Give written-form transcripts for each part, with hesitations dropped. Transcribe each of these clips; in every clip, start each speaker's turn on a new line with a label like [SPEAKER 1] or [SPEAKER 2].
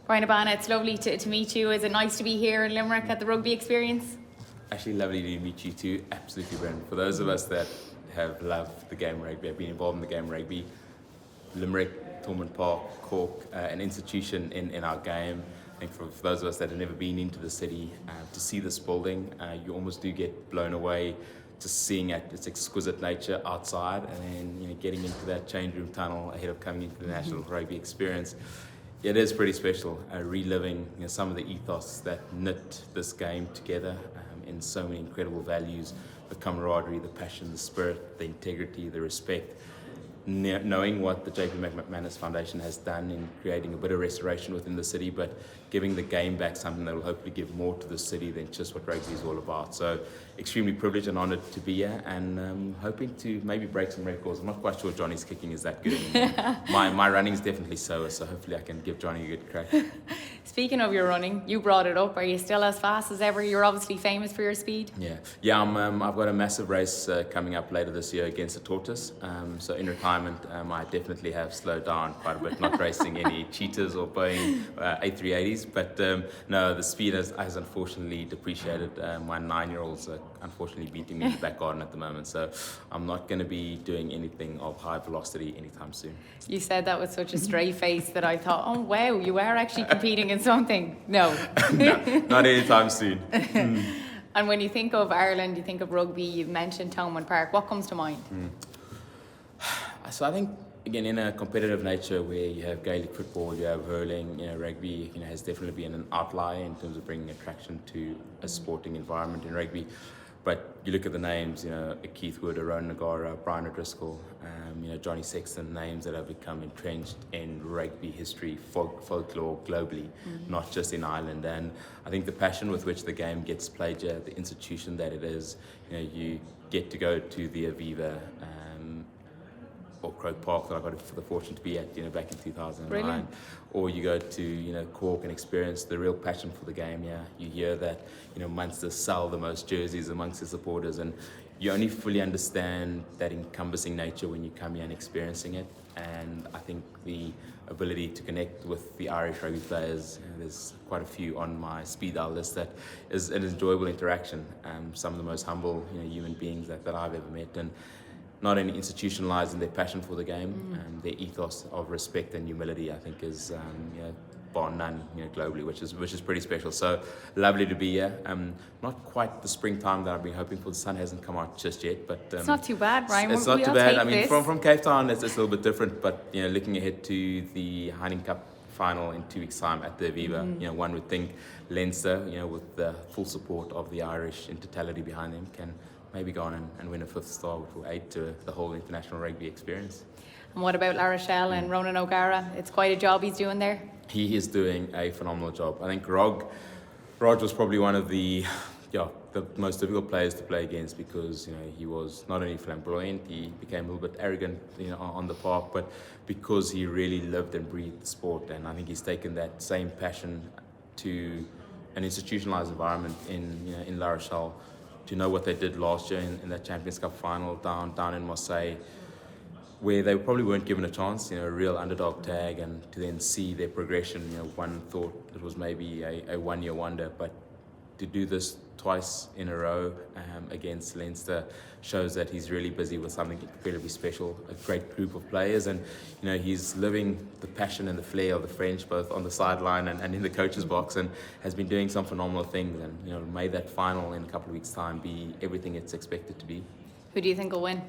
[SPEAKER 1] Bryan Habana, it's lovely to meet you. Is it nice to be here in Limerick at the rugby experience?
[SPEAKER 2] Actually, lovely to meet you too. Absolutely, Brendan. For those of us that have loved the game of rugby, have been involved in the game of rugby, Limerick, Thomond Park, Cork, an institution in our game. I think for those of us that have never been into the city, to see this building, you almost do get blown away just seeing its exquisite nature outside, and then getting into that change room tunnel ahead of coming into the National Rugby experience. It is pretty special, reliving some of the ethos that knit this game together in so many incredible values: the camaraderie, the passion, the spirit, the integrity, the respect. Knowing what the JP McManus Foundation has done in creating a bit of restoration within the city, but giving the game back something that will hopefully give more to the city than just what rugby is all about. So extremely privileged and honoured to be here, and hoping to maybe break some records. I'm not quite sure Johnny's kicking is that good anymore. my running is definitely so hopefully I can give Johnny a good crack.
[SPEAKER 1] Speaking of your running, you brought it up. Are you still as fast as ever? You're obviously famous for your speed.
[SPEAKER 2] Yeah. I've got a massive race coming up later this year against the tortoise. So in retirement, I definitely have slowed down quite a bit, not racing any cheetahs or Boeing A380s. But no, the speed has unfortunately depreciated. My 9-year-old's unfortunately beating me in the back garden at the moment. So I'm not going to be doing anything of high velocity anytime soon.
[SPEAKER 1] You said that with such a straight face that I thought, oh wow, you are actually competing in something. No.
[SPEAKER 2] No, not anytime soon.
[SPEAKER 1] And when you think of Ireland, you think of rugby, you've mentioned Thomond Park. What comes to mind?
[SPEAKER 2] So I think, again, in a competitive nature where you have Gaelic football, you have hurling, rugby, has definitely been an outlier in terms of bringing attraction to a sporting environment in rugby. But you look at the names, Keith Wood, Rowan Nagara, Brian O'Driscoll, Johnny Sexton, names that have become entrenched in rugby history, folklore globally, not just in Ireland. And I think the passion with which the game gets played here, the institution that it is, you get to go to the Aviva or Croke Park that I got the fortune to be at, back in 2009.
[SPEAKER 1] Brilliant.
[SPEAKER 2] Or you go to, Cork and experience the real passion for the game. Yeah, you hear that, Munster sell the most jerseys amongst the supporters, and you only fully understand that encompassing nature when you come here and experiencing it. And I think the ability to connect with the Irish rugby players, there's quite a few on my speed dial list, that is an enjoyable interaction. Some of the most humble, human beings that I've ever met, and not only institutionalized in their passion for the game, their ethos of respect and humility, I think, is bar none, globally, which is pretty special. So lovely to be here. Not quite the springtime that I've been hoping for. The sun hasn't come out just yet, but
[SPEAKER 1] it's not too bad, Brian.
[SPEAKER 2] It's not too bad. I mean, from Cape Town, it's a little bit different. But looking ahead to the Heineken Cup final in 2 weeks' time at the Aviva, one would think Leinster, with the full support of the Irish in totality behind them, can maybe go on and win a 5th star, which will aid to the whole international rugby experience.
[SPEAKER 1] And what about Rochelle and Ronan O'Gara? It's quite a job he's doing there.
[SPEAKER 2] He is doing a phenomenal job. I think Rog was probably one of the most difficult players to play against, because he was not only flamboyant, he became a little bit arrogant on the park, but because he really lived and breathed the sport. And I think he's taken that same passion to an institutionalized environment in La Rochelle. To know what they did last year in that Champions Cup final down in Marseille, where they probably weren't given a chance, a real underdog tag, and to then see their progression. One thought it was maybe a one-year wonder, but to do this twice in a row against Leinster shows that he's really busy with something incredibly special, a great group of players, and he's living the passion and the flair of the French, both on the sideline and in the coach's box, and has been doing some phenomenal things, and may that final in a couple of weeks' time be everything it's expected to be.
[SPEAKER 1] Who do you think will win?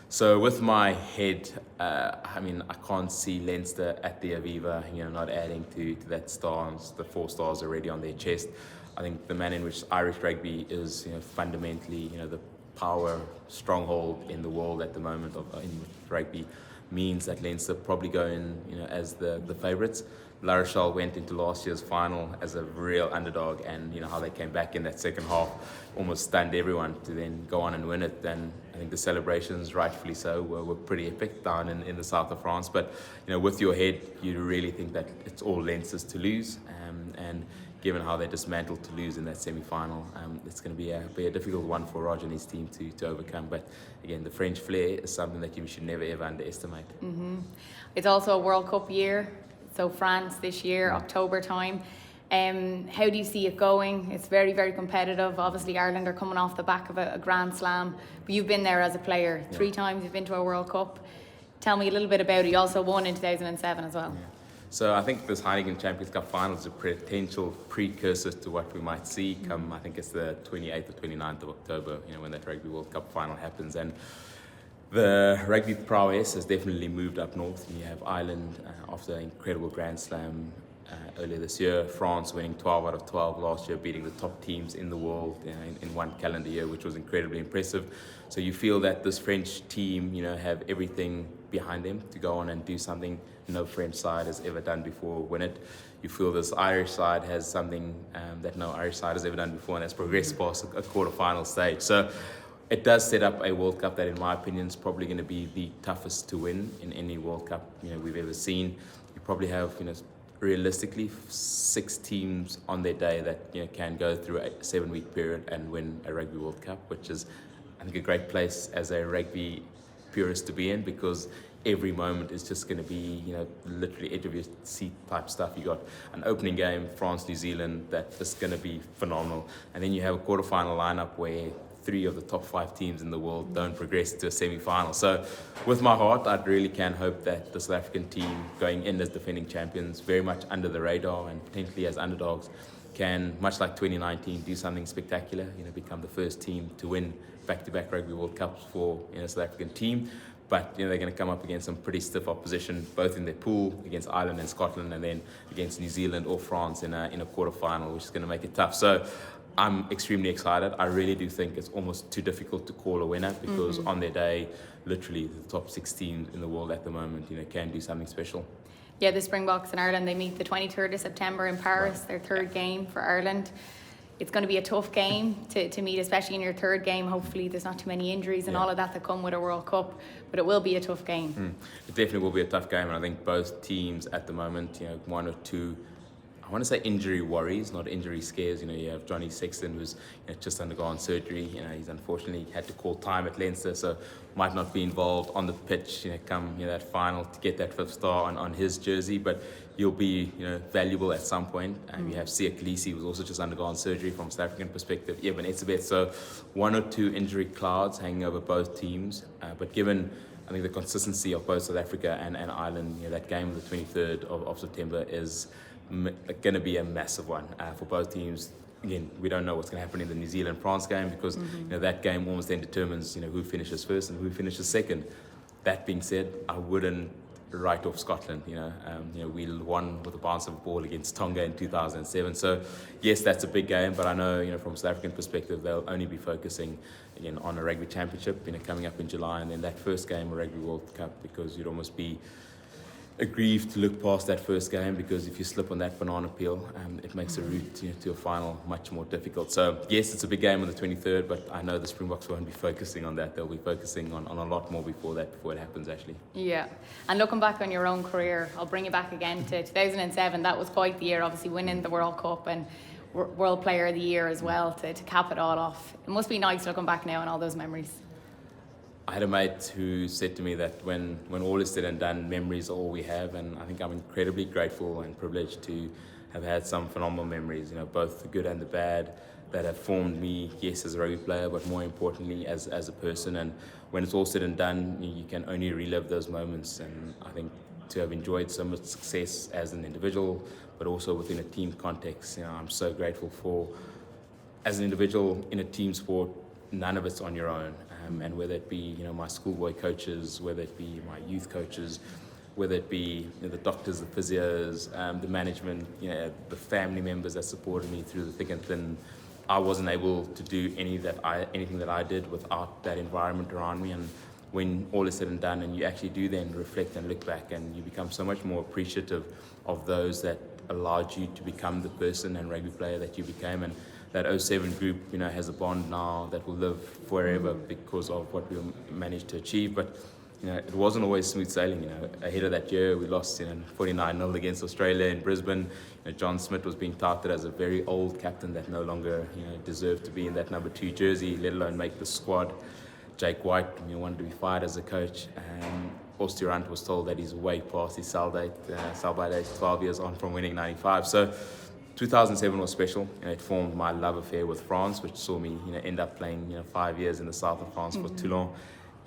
[SPEAKER 2] So with my head, I can't see Leinster at the Aviva, not adding to that stars, the 4 stars already on their chest. I think the manner in which Irish rugby is, fundamentally, the power stronghold in the world at the moment in rugby, means that Leinster probably go in, as the favourites. La Rochelle went into last year's final as a real underdog, and how they came back in that second half almost stunned everyone to then go on and win it. And I think the celebrations, rightfully so, were pretty epic down in the south of France. But with your head, you really think that it's all Leinster's to lose, and given how they dismantled Toulouse in that semi-final, it's going to be a difficult one for Roger and his team to overcome. But again, the French flair is something that you should never ever underestimate.
[SPEAKER 1] It's also a World Cup year. So France this year, October time. How do you see it going? It's very, very competitive. Obviously, Ireland are coming off the back of a Grand Slam. But you've been there as a player 3 times. You've been to a World Cup. Tell me a little bit about it. You also won in 2007 as well.
[SPEAKER 2] Yeah. So I think this Heineken Champions Cup final is a potential precursor to what we might see come, I think it's the 28th or 29th of October, when that Rugby World Cup final happens. And the rugby prowess has definitely moved up north. You have Ireland after an incredible Grand Slam earlier this year, France winning 12 out of 12 last year, beating the top teams in the world in one calendar year, which was incredibly impressive. So you feel that this French team, have everything behind them to go on and do something no French side has ever done before, win it. You feel this Irish side has something that no Irish side has ever done before, and that's progressed past a quarter-final stage. So it does set up a World Cup that, in my opinion, is probably going to be the toughest to win in any World Cup we've ever seen. You probably have, realistically 6 teams on their day that can go through a 7-week period and win a Rugby World Cup, which is, I think, a great place as a rugby purist to be in, because every moment is just going to be literally edge of your seat type stuff. You got an opening game, France New Zealand, that is going to be phenomenal, and then you have a quarterfinal lineup where 3 of the top 5 teams in the world don't progress to a semi-final. So with my heart, I really can hope that the South African team, going in as defending champions, very much under the radar and potentially as underdogs, can, much like 2019, do something spectacular, become the first team to win back-to-back Rugby World Cups for a South African team. But they're going to come up against some pretty stiff opposition, both in their pool against Ireland and Scotland, and then against New Zealand or France in a quarter-final, which is going to make it tough. So I'm extremely excited. I really do think it's almost too difficult to call a winner, because on their day, literally the top 6 teams in the world at the moment, can do something special.
[SPEAKER 1] Yeah, the Springboks in Ireland, they meet the 23rd of September in Paris, their 3rd game for Ireland. It's going to be a tough game to meet, especially in your 3rd game. Hopefully there's not too many injuries and all of that come with a World Cup, but it will be a tough game.
[SPEAKER 2] It definitely will be a tough game, and I think both teams at the moment, 1 or 2, I want to say injury worries, not injury scares. You have Johnny Sexton, who's just undergone surgery. He's unfortunately had to call time at Leinster, so might not be involved on the pitch. Come that final to get that 5th star on his jersey, but he'll be valuable at some point. And you have Ciara Griffin, who's also just undergone surgery from a South African perspective. Eben Etzebeth. So 1 or 2 injury clouds hanging over both teams. But given, I think, the consistency of both South Africa and Ireland, that game on the 23rd of September is going to be a massive one for both teams. Again, we don't know what's going to happen in the New Zealand-France game, because that game almost then determines who finishes first and who finishes second. That being said, I wouldn't write off Scotland. We won with a bounce of a ball against Tonga in 2007. So yes, that's a big game, but I know from a South African perspective, they'll only be focusing again on a rugby championship coming up in July, and then that first game, a Rugby World Cup, because you'd almost be aggrieved to look past that first game, because if you slip on that banana peel, it makes the route to a final much more difficult. So yes, it's a big game on the 23rd, but I know the Springboks won't be focusing on that. They'll be focusing on a lot more before it happens, actually.
[SPEAKER 1] Yeah, and looking back on your own career, I'll bring you back again to 2007. That was quite the year, obviously winning the World Cup and World Player of the Year as well to cap it all off. It must be nice looking back now on all those memories.
[SPEAKER 2] I had a mate who said to me that when all is said and done, memories are all we have, and I think I'm incredibly grateful and privileged to have had some phenomenal memories, both the good and the bad, that have formed me, yes, as a rugby player, but more importantly as a person. And when it's all said and done, you can only relive those moments, and I think to have enjoyed so much success as an individual, but also within a team context, I'm so grateful for, as an individual in a team sport, none of it's on your own. And whether it be my schoolboy coaches, whether it be my youth coaches, whether it be the doctors, the physios, the management, the family members that supported me through the thick and thin, I wasn't able to do anything that I did without that environment around me. And when all is said and done, and you actually do then reflect and look back, and you become so much more appreciative of those that allowed you to become the person and rugby player that you became. And that 07 group, has a bond now that will live forever because of what we managed to achieve. But, it wasn't always smooth sailing. Ahead of that year, we lost 49-0 against Australia in Brisbane. John Smith was being touted as a very old captain that no longer, deserved to be in that number 2 jersey, let alone make the squad. Jake White, wanted to be fired as a coach. Oosterrand was told that he's way past his sell-by date, 12 years on from winning 95. So 2007 was special, and it formed my love affair with France, which saw me, end up playing, 5 years in the south of France for Toulon.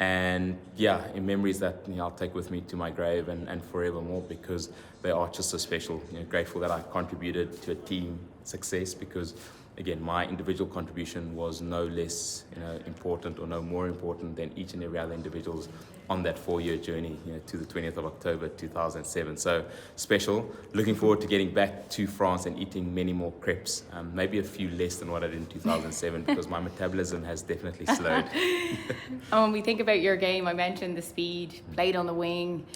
[SPEAKER 2] And yeah, in memories that I'll take with me to my grave and forevermore, because they are just so special. Grateful that I contributed to a team success, because again, my individual contribution was no less important or no more important than each and every other individual's on that 4-year journey to the 20th of October 2007. So special. Looking forward to getting back to France and eating many more crepes, maybe a few less than what I did in 2007 because my metabolism has definitely slowed.
[SPEAKER 1] And when we think about your game, I mentioned the speed, played on the wing,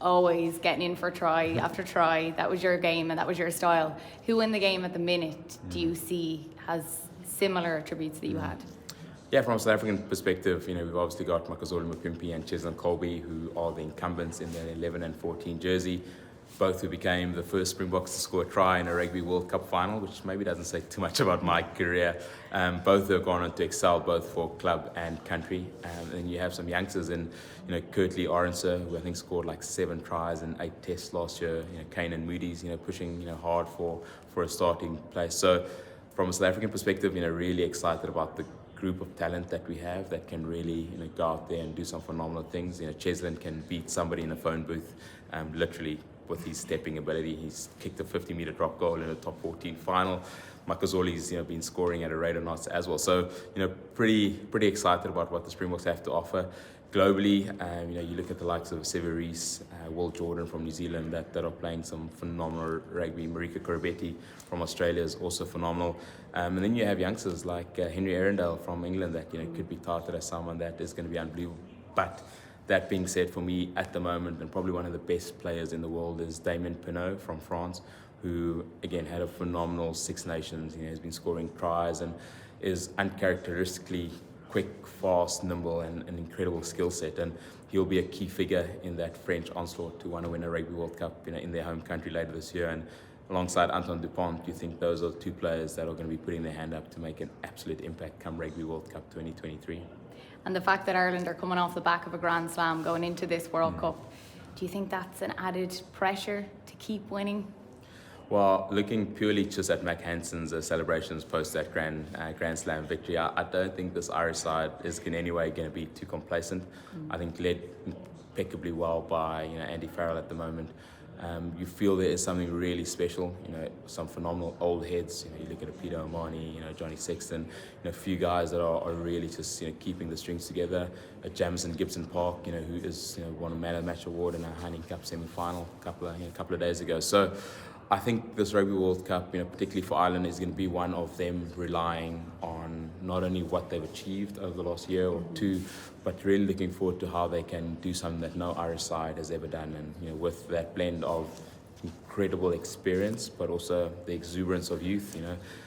[SPEAKER 1] always getting in for try after try. That was your game and that was your style. Who in the game at the minute do you see has similar attributes that you had?
[SPEAKER 2] Yeah, from a South African perspective, we've obviously got Makazole Mapimpi and Cheslin Colby, who are the incumbents in the 11 and 14 jersey, both who became the first Springboks to score a try in a Rugby World Cup final, which maybe doesn't say too much about my career. Both have gone on to excel both for club and country. And you have some youngsters in, Kurtley Orenser, who I think scored like 7 tries and 8 tests last year. Kane and Moody's, pushing, hard for a starting place. So from a South African perspective, really excited about the group of talent that we have that can really go out there and do some phenomenal things. Cheslin can beat somebody in a phone booth literally with his stepping ability. He's kicked a 50-meter drop goal in a top 14 final. Makazole's been scoring at a rate of knots as well. So pretty excited about what the Springboks have to offer. Globally, you look at the likes of Severis, Will Jordan from New Zealand that are playing some phenomenal rugby. Marika Korobetti from Australia is also phenomenal. And then you have youngsters like Henry Arundel from England that could be touted as someone that is going to be unbelievable. But that being said, for me at the moment, and probably one of the best players in the world is Damien Penaud from France, who again had a phenomenal Six Nations. Has been scoring tries and is uncharacteristically quick, fast, nimble, and an incredible skill set. And he'll be a key figure in that French onslaught to want to win a Rugby World Cup in their home country later this year. And alongside Antoine Dupont, do you think those are 2 players that are going to be putting their hand up to make an absolute impact come Rugby World Cup 2023?
[SPEAKER 1] And the fact that Ireland are coming off the back of a Grand Slam going into this World Cup, do you think that's an added pressure to keep winning?
[SPEAKER 2] Well, looking purely just at Mac Hansen's celebrations post that Grand Slam victory, I don't think this Irish side is in any way going to be too complacent. I think led impeccably well by Andy Farrell at the moment. You feel there is something really special, some phenomenal old heads. You look at a Peter Omani, Johnny Sexton, a few guys that are really just keeping the strings together. Jamison Gibson Park, who is won a Man of the Match award in a Heineken Cup semi-final a couple of days ago. So I think this Rugby World Cup, particularly for Ireland, is going to be one of them relying on not only what they've achieved over the last year or 2, but really looking forward to how they can do something that no Irish side has ever done. And with that blend of incredible experience, but also the exuberance of youth.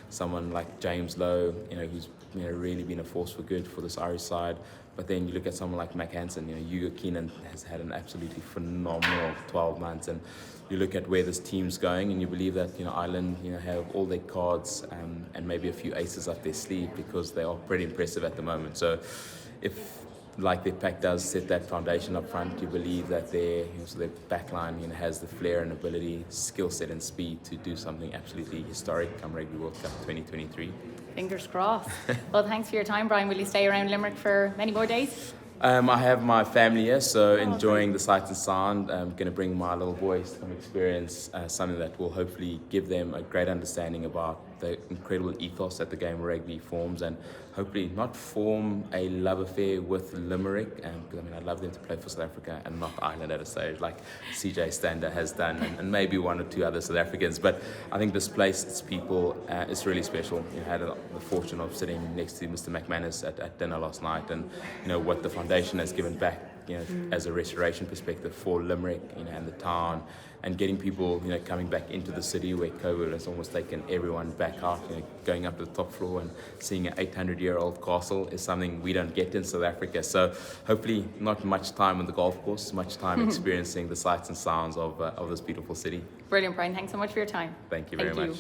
[SPEAKER 2] Someone like James Lowe, who's really been a force for good for this Irish side. But then you look at someone like Mac Hansen, Hugo Keenan has had an absolutely phenomenal 12 months, and you look at where this team's going, and you believe that Ireland have all their cards and maybe a few aces up their sleeve, because they are pretty impressive at the moment. So if like their pack does set that foundation up front, you believe that their backline has the flair and ability, skill set and speed to do something absolutely historic come Rugby World Cup 2023.
[SPEAKER 1] Fingers crossed. Well, thanks for your time, Bryan. Will you stay around Limerick for many more days?
[SPEAKER 2] I have my family here, so enjoying the sights and sound. I'm going to bring my little boys to come experience something that will hopefully give them a great understanding about the incredible ethos that the game of rugby forms, and hopefully not form a love affair with Limerick. Because I'd love them to play for South Africa and not Ireland at a stage, like CJ Stander has done, and maybe 1 or 2 other South Africans. But I think this place, its people, it's really special. I had the fortune of sitting next to Mr. McManus at dinner last night, and what the foundation has given back, as a restoration perspective for Limerick, and the town, and getting people, coming back into the city where COVID has almost taken everyone back out. Going up to the top floor and seeing an 800-year-old castle is something we don't get in South Africa. So hopefully not much time on the golf course, much time experiencing the sights and sounds of this beautiful city.
[SPEAKER 1] Brilliant, Bryan. Thanks so much for your time.
[SPEAKER 2] Thank you very much.